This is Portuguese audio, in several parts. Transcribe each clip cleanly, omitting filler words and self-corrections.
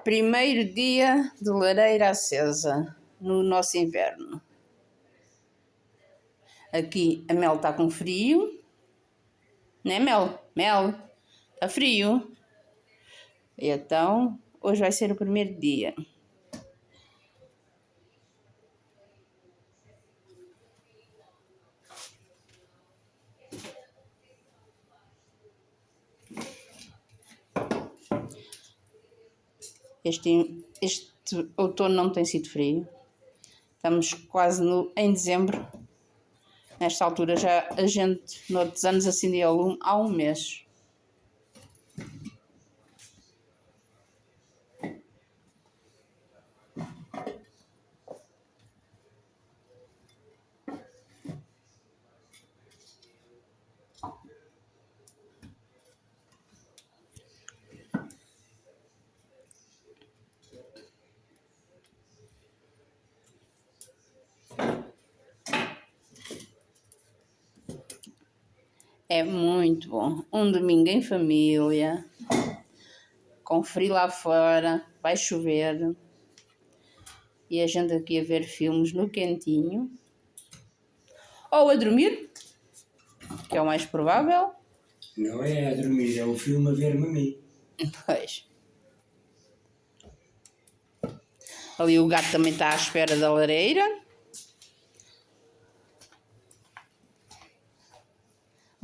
Primeiro dia de lareira acesa no nosso inverno. Aqui a Mel está com frio. Né, Mel? Mel, está frio. E então, hoje vai ser o primeiro dia. Este outono não tem sido frio. Estamos quase em dezembro. Nesta altura já a gente, noutros anos, acendia o lume há um mês. É muito bom. Um domingo em família, com frio lá fora, vai chover. E a gente aqui a ver filmes no quentinho. Ou a dormir, que é o mais provável. Não é a dormir, é o filme a ver-me a mim. Pois. Ali o gato também está à espera da lareira.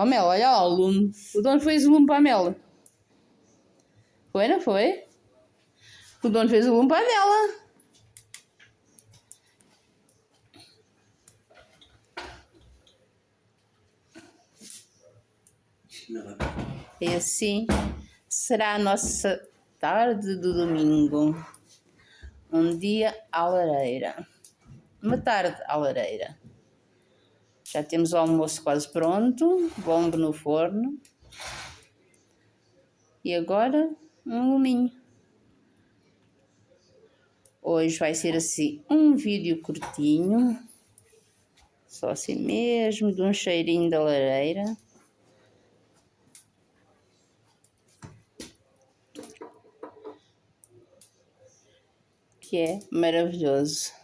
Ó Mel, olha lá o lume. O dono fez o lume para a Mel. Foi, não foi? O dono fez o lume para a Mel. E assim será a nossa tarde do domingo. Um dia à lareira. Uma tarde à lareira. Já temos o almoço quase pronto. Bombo no forno. E agora um luminho. Hoje vai ser assim um vídeo curtinho. Só assim mesmo, de um cheirinho da lareira. Que é maravilhoso.